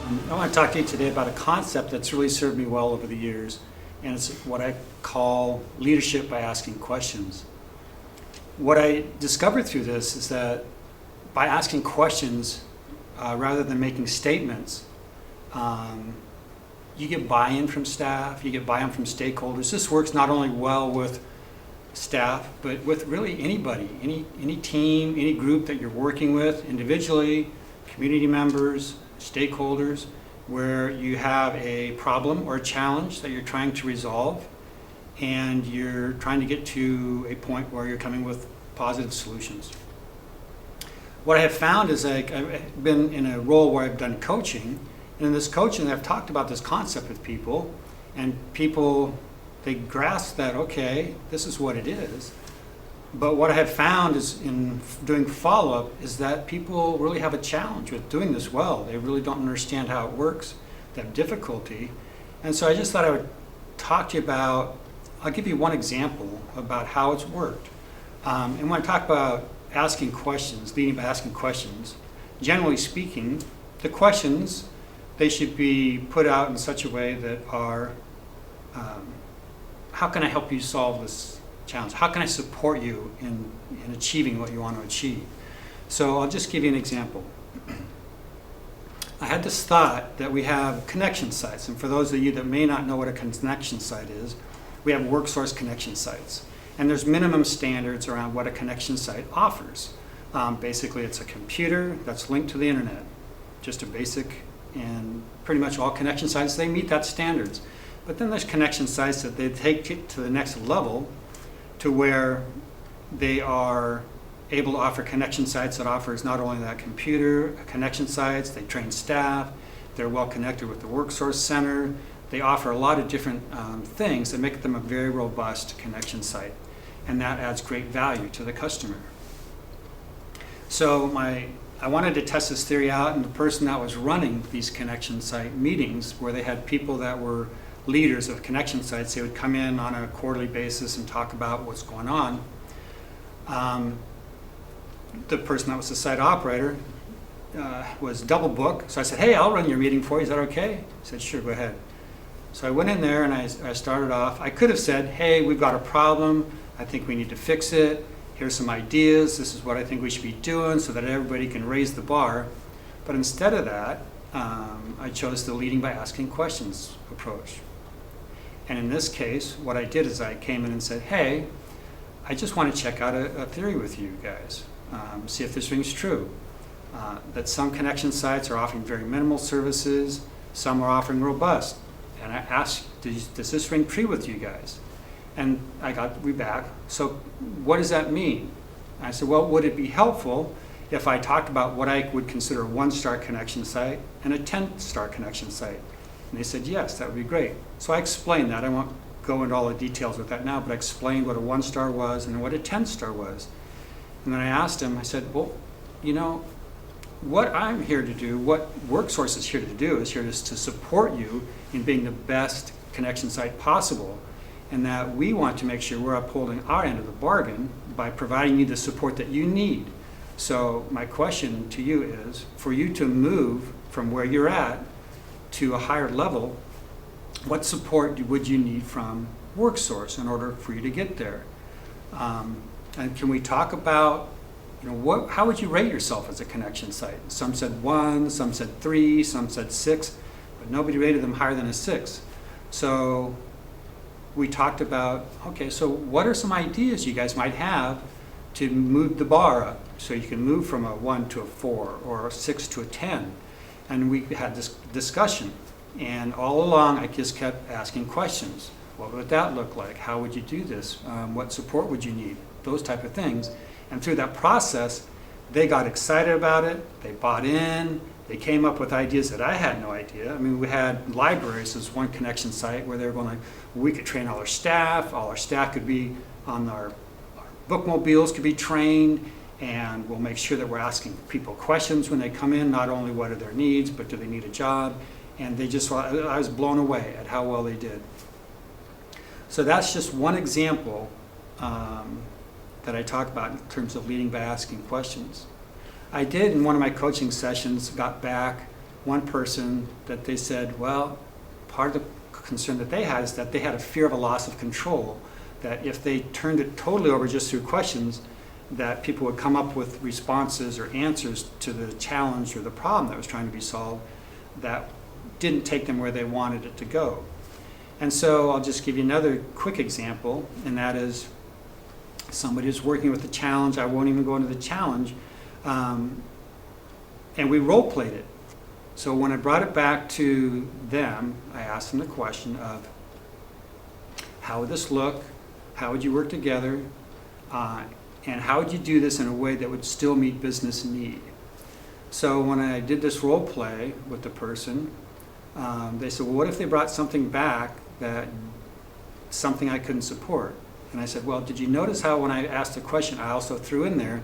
I want to talk to you today about a concept that's really served me well over the years, and it's what I call leadership by asking questions. What I discovered through this is that by asking questions, rather than making statements, you get buy-in from staff, you get buy-in from stakeholders. This works not only well with staff, but with really anybody, any team, any group that you're working with, individually, community members, stakeholders, where you have a problem or a challenge that you're trying to resolve, and you're trying to get to a point where you're coming with positive solutions. What I have found is I've been in a role where I've done coaching, and in this coaching I've talked about this concept with people, and people, they grasp that, okay, this is what it is. But what I have found is in doing follow-up is that people really have a challenge with doing this well. They really don't understand how it works. They have difficulty. And so I just thought I would talk to you about, I'll give you one example about how it's worked. And when I talk about asking questions, leading by asking questions, generally speaking, the questions, they should be put out in such a way that are, how can I help you solve this challenge? How can I support you in achieving what you want to achieve? So I'll just give you an example. I had this thought that we have connection sites, and for those of you that may not know what a connection site is, we have WorkSource connection sites. And there's minimum standards around what a connection site offers. Basically, it's a computer that's linked to the internet, just a basic, and pretty much all connection sites, they meet that standards. But then there's connection sites that they take it to the next level, to where they are able to offer connection sites that offers not only that computer, connection sites, they train staff, they're well connected with the WorkSource Center, they offer a lot of different things that make them a very robust connection site, and that adds great value to the customer. So I wanted to test this theory out, and the person that was running these connection site meetings, where they had people that were leaders of connection sites, they would come in on a quarterly basis and talk about what's going on. The person that was the site operator was double booked, so I said, hey, I'll run your meeting for you, is that okay? He said, sure, go ahead. So I went in there and I started off. I could have said, hey, we've got a problem, I think we need to fix it, here's some ideas, this is what I think we should be doing so that everybody can raise the bar. But instead of that, I chose the leading by asking questions approach. And in this case, what I did is I came in and said, hey, I just want to check out a theory with you guys, see if this rings true. That some connection sites are offering very minimal services, some are offering robust. And I asked, does this ring true with you guys? And I got back, so what does that mean? I said, well, would it be helpful if I talked about what I would consider a 1-star connection site and a 10-star connection site? And they said, yes, that would be great. So I explained that. I won't go into all the details with that now, but I explained what a 1-star was and what a 10-star was. And then I asked him, I said, well, you know, what I'm here to do, what WorkSource is here to do, is here to support you in being the best connection site possible, and that we want to make sure we're upholding our end of the bargain by providing you the support that you need. So my question to you is, for you to move from where you're at to a higher level, what support would you need from WorkSource in order for you to get there? And can we talk about, you know, how would you rate yourself as a connection site? Some said 1, some said 3, some said 6, but nobody rated them higher than a 6. So we talked about, okay, so what are some ideas you guys might have to move the bar up so you can move from a 1 to a 4 or a 6 to a 10? And we had this discussion, and all along I just kept asking questions. What would that look like? How would you do this? What support would you need? Those type of things. And through that process, they got excited about it, they bought in, they came up with ideas that I had no idea. I mean, we had libraries as one connection site where they were going, we could train all our staff could be on our bookmobiles could be trained, and we'll make sure that we're asking people questions when they come in, not only what are their needs, but do they need a job? And they just, I was blown away at how well they did. So that's just one example that I talk about in terms of leading by asking questions. I did in one of my coaching sessions, got back one person that they said, well, part of the concern that they had is that they had a fear of a loss of control, that if they turned it totally over just through questions, that people would come up with responses or answers to the challenge or the problem that was trying to be solved that didn't take them where they wanted it to go. And so I'll just give you another quick example, and that is somebody who's working with the challenge. I won't even go into the challenge. And we role played it. So when I brought it back to them, I asked them the question of, how would this look? How would you work together? And how would you do this in a way that would still meet business need? So when I did this role play with the person, they said, well, what if they brought something back that something I couldn't support? And I said, well, did you notice how when I asked a question, I also threw in there,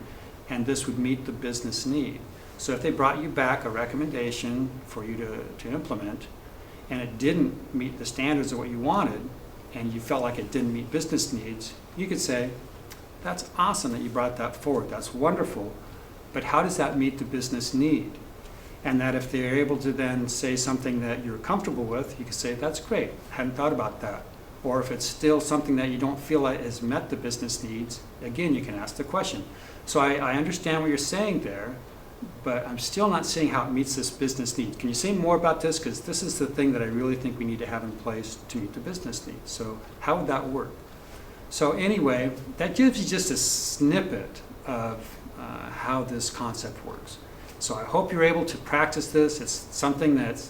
and this would meet the business need? So if they brought you back a recommendation for you to implement, and it didn't meet the standards of what you wanted, and you felt like it didn't meet business needs, you could say, that's awesome that you brought that forward. That's wonderful. But how does that meet the business need? And that if they're able to then say something that you're comfortable with, you can say, that's great. I hadn't thought about that. Or if it's still something that you don't feel like has met the business needs, again, you can ask the question. So I understand what you're saying there, but I'm still not seeing how it meets this business need. Can you say more about this? Because this is the thing that I really think we need to have in place to meet the business needs. So how would that work? So anyway, that gives you just a snippet of how this concept works. So I hope you're able to practice this. It's something that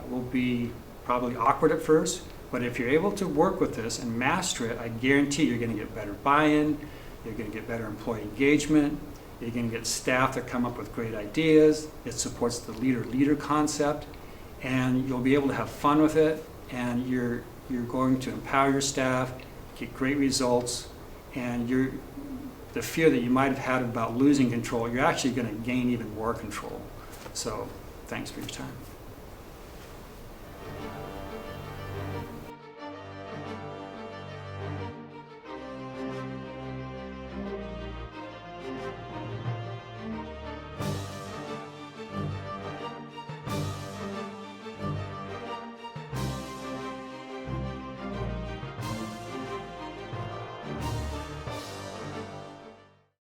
will be probably awkward at first, but if you're able to work with this and master it, I guarantee you're going to get better buy-in, you're going to get better employee engagement, you're going to get staff that come up with great ideas, it supports the leader-leader concept, and you'll be able to have fun with it, and you're going to empower your staff, get great results, and the fear that you might have had about losing control, you're actually going to gain even more control. So thanks for your time.